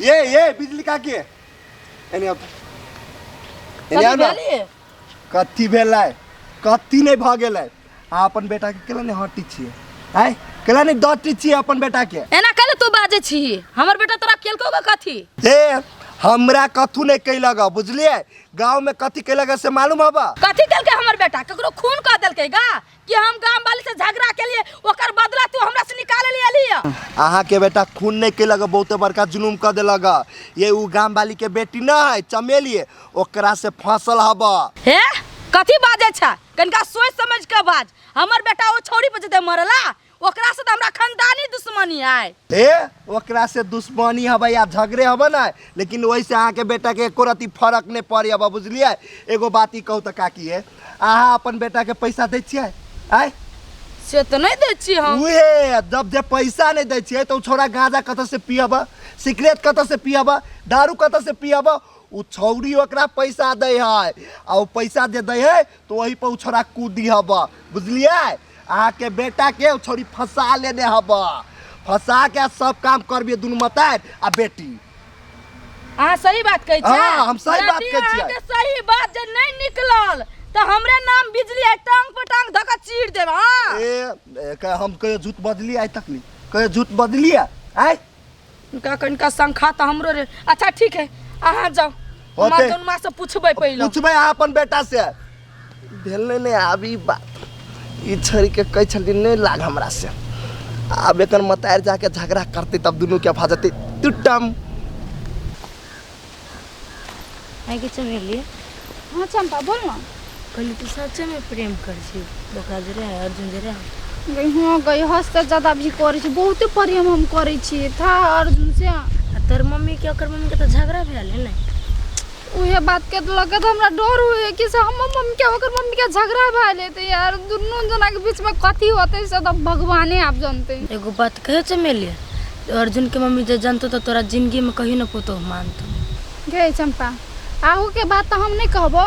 ये बिजली का के कथी भेलै कथी नहीं भ गेलै आ अपन बेटा के केला नहीं हटी छिए आय केला नहीं डटी छिए अपन बेटा के एना कले तू बाजे छी हमर बेटा तोरा केलको का कथी ए हमरा कथू नहीं कैलगा बुझलिए गांव में कथी कैलगा से मालूम हबा कथी केलके हमर बेटा ककरो खून क देलके गा कि हम गांव वाली से झगड़ा के लिए ओकर बदला तू हमरा से निकाल लिया आहा के बेटा खून नहीं कैलगा बहुत बड़का जुलूम क देलगा ये उ गांव वाली के बेटी ना है चमेली ओकरा से फसल हबा हे कथी बाजे छ कनका सोच समझ के बाज हमर बेटा ओ छोरी पे जते मरला ओकरा से त हमरा खानदानी दुश्मनी आय ए ओकरा से दुश्मनी हबा या झगड़े हबा ना लेकिन वैसे आहा के बेटा के एको रती फर्क नहीं पड़ी हबा बुझलिए एगो बात ई कहू त काकी है आहा अपन बेटा के पैसा दै छियै आय से त नहीं दै छी हम उहे जब जे पैसा नहीं दै छियै तो छोरा गांजा कत से पियबा सिगरेट कत से पियबा दारू कत से पियबा उ छौरी ओकरा पैसा दे है आ उ पैसा जे दे है तो वही पर उ छोरा कूदी हबा बुझलिए आहा के बेटा के छोरी फंसा लेने हबा फंसा के सब काम करबे दुनु मतार आ बेटी हां सही बात कहै छै हां हम सही बात कहै छी के सही बात जे नहीं निकलल त हमरे नाम बिजली है टांग पर टांग धका चीर देब हां ए हम कहे झूठ बदली आइ तकली कहे झूठ बदली आइ का कनका संखा त हमरो रे अच्छा ठीक है आहा जाओ हम दोनों मां से पूछबे पहिले पूछबे अपन बेटा से भेल नहीं आबी बात ई छरी के कई छली नहीं लाग हमरा से अब एकर मतार जाके झगड़ा करते तब दोनों के फाजते टुटम आई के चमेली हां चंपा बोल ना कहली तू सच्चे में प्रेम कर छी बोका जरे अर्जुन जरे गई हस से ज्यादा भी करे छी बहुत प्रेम हम करे छी था अर्जुन से तोर मम्मी के ओकर मम्मी के त झगड़ा भेल है नहीं उहे बात के लगे तो हमरा डर हुए कि से हम मम्मी के ओकर मम्मी के झगड़ा भइले त यार दुनु जना के बीच में कथी होते से तो भगवाने आप जानते एगो बात कहे चमेली अर्जुन के मम्मी जे जानतो तो तोरा जिंदगी में कहीं न पुतो मानतो गे चंपा आहू के बात तो हम नहीं कहबो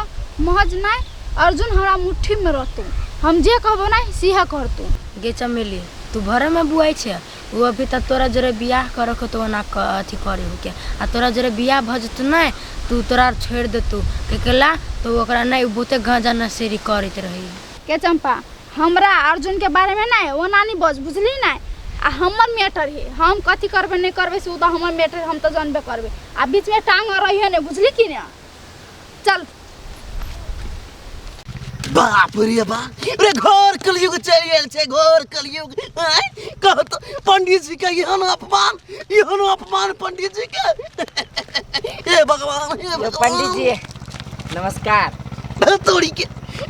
महज नहीं अर्जुन हमरा मुट्ठी में रहतो हम जे कहबो नहीं सीहा करतो गे चमेली तू भरे में बुआई छे वो अभी तक तोरा जरे बियाह करक तो ना अथी करे हो के आ तोरा जरे बियाह भजत नहीं तू तोरा छोड़ दे तू केला तो ओकरा नहीं बहुते गांजा नशेरी करत रही के चंपा हमरा अर्जुन के बारे में नहीं वो नानी बज बुझली नहीं आ हमर मैटर है हम कथी करबे नहीं करबे से तो हमर मैटर हम तो जानबे करबे आ बीच में टांग रही है नहीं बुझली कि ना चल बाप रे बाप रे घोर कलयुग चल गेल छै घोर कलयुग कह तो पंडित जी के यहन अपमान पंडित जी के हे भगवान पंडित जी नमस्कार तोड़ी के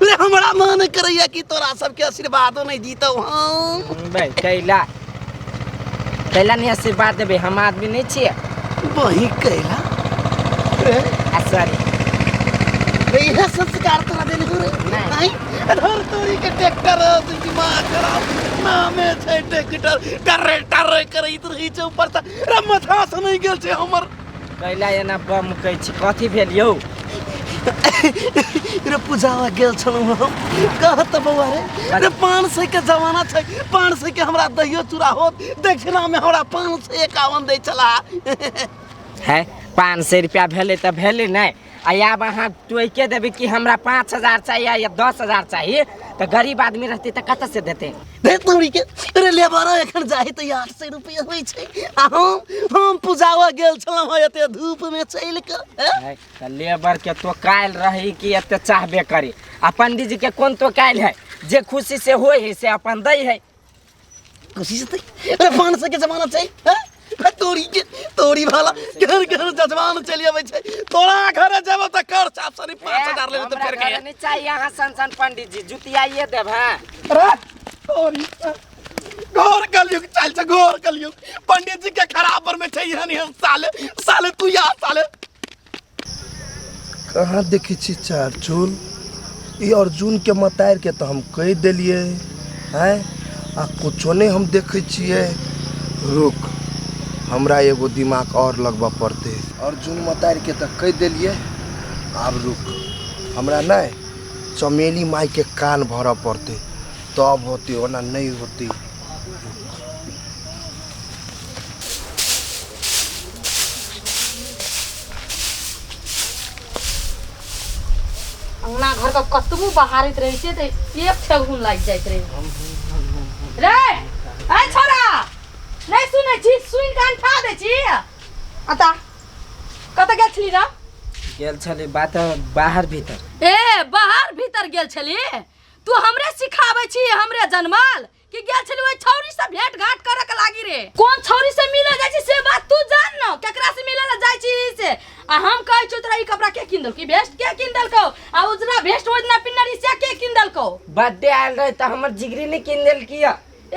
रे हमरा मन करैया कि तोरा सबके आशीर्वादो नहीं दीतो हम भाई कैला नहीं आशीर्वाद देबे हम आदमी नहीं छिए वही कैला सॉरी यह संस्कार तोरा देने हो रे नहीं धर तोरी के ट्रैक्टर दिमाग खराब नामे छै ट्रैक्टर टर्रे करैत रही छै ऊपर से रे माथा से नहीं गेल छै हमर कैला एना बम कहै छी कथी भेल यौ रे पूजावा गेल छलौ हम कहत बौआ रे 500 के जमाना छै 500 के हमरा दहियो चूड़ा होत दक्षिणा में हमरा 551 दै छला है 500 रुपया भेले त भेले नहीं आब अहाँ टोके देबे कि हमरा 5000 चाहिए या 10000 चाहिए तो गरीब आदमी रहते तो कत से देते दे तोरी के रे लेबर एखन जाहि त 800 रुपया होई छै आ हम पूजावा गेल छलौ एते धूप में चल के त लेबर के तो काल रही कि एते चाहबे करे आ पंडित जी के कोन तो काल है जे खुशी से होय है से अपन दै है खुशी से रे 500 के जमाना छै तोरी के तोरी वाला घर घर जजमान चली आवे छै तोरा घर जेबो त कर चाप सनी 5000 ले त फेर के नहीं चाहिए यहां सन पंडित जी जुतियाइए देब हां अरे तोरी घोर कलयुग चल छ घोर कलयुग पंडित जी के खराबर में छै हनी हम साले तू या साले कहाँ देखी छी चार चूल ई अर्जुन के मतार के तो हम कह देलिए हैं आ कुछो नहीं हम देखे छिए रुक हमरा एगो दिमाग और लगवा पड़ते अर्जुन मतार के तो कह दिलिए अब रुक हमरा नहीं चमेली माई के कान भर पड़ते तब होती वरना नहीं होती अंगना घर का कतबू बहारत रही छे त एक ठेगुन लाग जाइत रहे रे ए छोरा नहीं सुने छी सुन कान ठा दे छी अता कत गेल छली रे गेल छली बात बाहर भीतर ए बाहर भीतर गेल छली तू हमरे सिखाबै छी हमरे जनमल कि गेल छली ओइ छौरी से भेंट घाट करे के लागी रे कोन छौरी से मिले जाय छी से बात तू जान न केकरा से मिले ला जाय छी से आ हम कहै छी तोरा ई कपड़ा के किन दल की वेस्ट के किन दल को आ उजरा वेस्ट ओजना पिन्नरी से के किन दल को बर्थडे आयल रहे त हमर जिगरी ने किन देल किया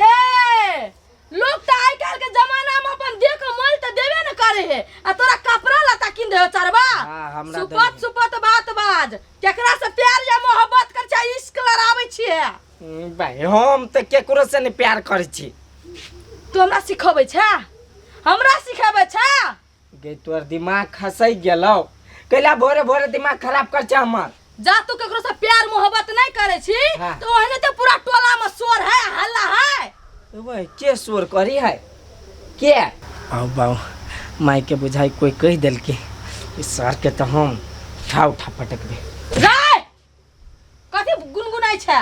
ए लोग त आइ काल के जमाना में अपन देख मोल त देबे न करे है आ तोरा कपड़ा लता किन दे चरबा हां हमरा सुपत सुपत बात बाज केकरा से प्यार या मोहब्बत कर छै इश्क लड़ाबै छिए भाई हम त केकरो से ने प्यार करै छी तू हमरा सिखबै छै हमरा सिखाबै छै गे तोर दिमाग खसै गेलौ कैला भोरे भोरे दिमाग खराब कर छ हमर जा तू केकरो से प्यार मोहब्बत नहीं करे छी हाँ। तो ओहने तो पूरा टोला में शोर है हल्ला है ओए के शोर करी है के आओ बाऊ माई के बुझाई कोई कह देल के इस सर के त हम उठा पटक दे रे कथि गुनगुनाई छै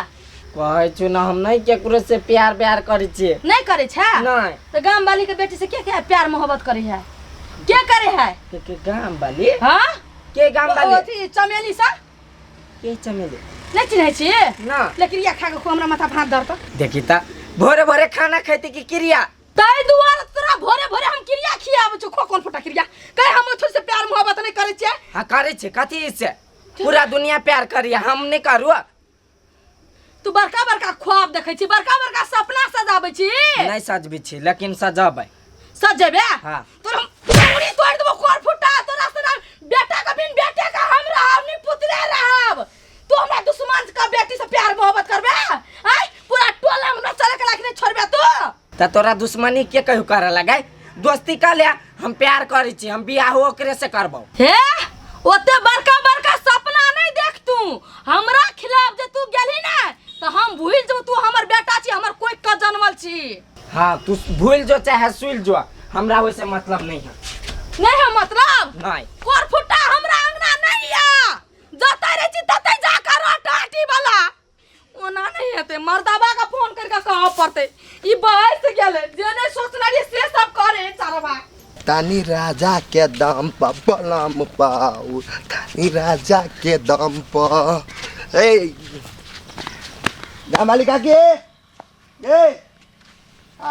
कहै छु ना हम नहीं केकरो से प्यार करै छी नहीं करे छै नहीं तो गांव वाली के बेटी से के प्यार मोहब्बत करे है के करे है के गांव वाली हां के गांव वाली ओथी चमेली सा के चमेली नहीं चिन्है छी ना लेकिन या खा के हमरा माथा भात दर त देखी ता भोरे भोरे खाना खैती की क्रिया तै दुआर तोरा भोरे भोरे हम क्रिया खियाब छु कोन फटा क्रिया कहे हम थोड़ी से प्यार मोहब्बत नहीं करे छी हां करे छी कथी से पूरा दुनिया प्यार करिया हम नहीं करू तू बड़का बड़का ख्वाब देखै छी बड़का बड़का सपना सजाबै छी नहीं सजबी छी लेकिन सजबै सजेबे हां तोरा चौड़ी तोड़ देबो कोर फुटा तोरा से बेटा का बिन बेटे का हम रहब नहीं पुतरे रहब तू हमरा दुश्मन का बेटी से प्यार मोहब्बत करबे आय पूरा टोला हमरा चले के लायक नहीं छोड़बे तू त तोरा दुश्मनी के कहू करे लगाय दोस्ती का ले हम प्यार करै छी हम बियाह ओकरे से करबो हे ओते बड़का बड़का सपना नहीं देख तू हमरा खिलाफ जे तू गेली ना तो हम भूल जो तू हमर बेटा छी हमर कोई का जन्मल छी हां तू भूल जो चाहे सुल जो हमरा वैसे मतलब नहीं है नहीं है मतलब नहीं कोर फुटा हमरा अंगना नहीं या जतै रे छी ततै जा कर टाटी वाला ओना नहीं हेते मर्दाबा का फोन करके कहब पड़ते ई बाहर से गेले जे नहीं सोचना रे से सब करे चारबा तानी राजा के दम पर बलम पाऊ तानी राजा के दम पर ए मालिका के ए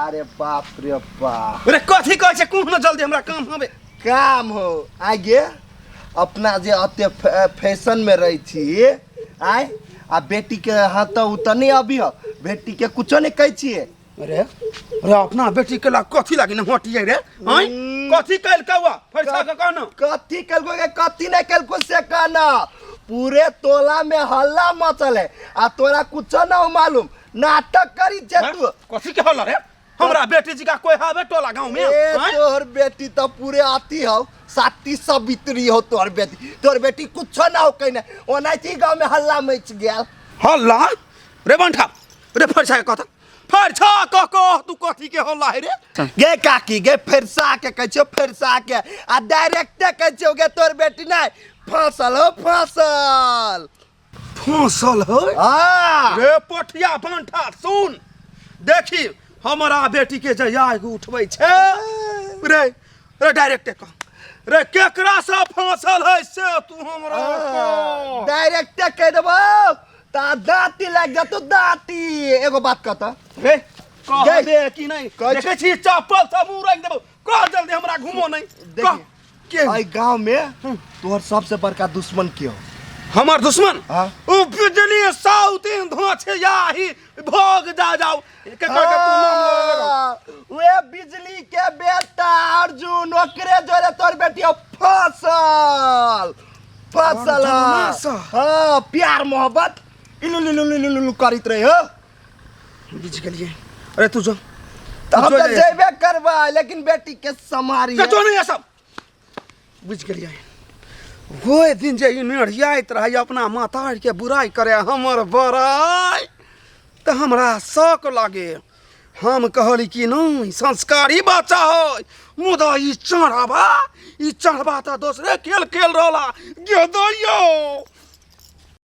अरे बाप रे बाप अरे कथी कहै छै कुन जल्दी हमरा काम हबे काम हो आगे अपना जे अते फैशन में रही थी आय आ बेटी के हाथ तो नहीं अभी हो बेटी के कुछो नहीं कह छिए अरे अरे अपना बेटी के ला कथी लागी न हटिए रे हैं कथी कैल कौआ फरसा के कहना कथी कलको के कथी नहीं कलको से कहना पूरे टोला में हल्ला मचल है आ तोरा कुछो ना मालूम नाटक करी जे तू कथी के हल्ला रे हमरा बेटी जी का कोई हावे टोला गांव में ए तोर बेटी तो पूरे आती हो साती सवित्री हो तोर बेटी कुछो ना हो कहने ओना थी गांव में हल्ला मच गेल हल्ला रे बंठा रे फरसा के कथा फरसा कह तू कथी के हल्ला है रे गे काकी गे फेरसा के कह छो फेरसा के आ डायरेक्ट कह छो गे तोर बेटी नहीं फसल हो फसल फसल है हां रे पोठिया बंठा सुन देखी हमारा बेटी के जया उठबै छै रे रे डायरेक्ट कह रे केकरा से फसल है से तू हमरा डायरेक्ट कह देबो ता दांती लग जा तू दांती एगो बात कहता रे कह दे कि नहीं कह देखे छी चप्पल सब मुंह रख देबो कह जल्दी हमरा घुमो नहीं कह के आई गांव में तोहर सबसे बड़का दुश्मन के हो हमार दुश्मन हाँ? ओ बिजली साउतीन धोछे याही भोग जाओ के कह के तू नाम लगा वे बिजली के बेटा अर्जुन ओकरे जोरे तोर बेटी फसल फसल अर्जुन हां प्यार मोहब्बत इलु करित रहे हो बुझ गेलिए अरे तू जो हम तो जेबे करबा लेकिन बेटी के समारी के तो नहीं सब बुझ गेलिए वो दिन जे नड़ियात रही अपना मातार के बुराई करे हमर बड़ाई तो हमरा शौक लागे हम कहली कि नहीं संस्कारी बच्चा हो मुदा ई चढ़ावा तो दूसरे खेल रहला गे दैयो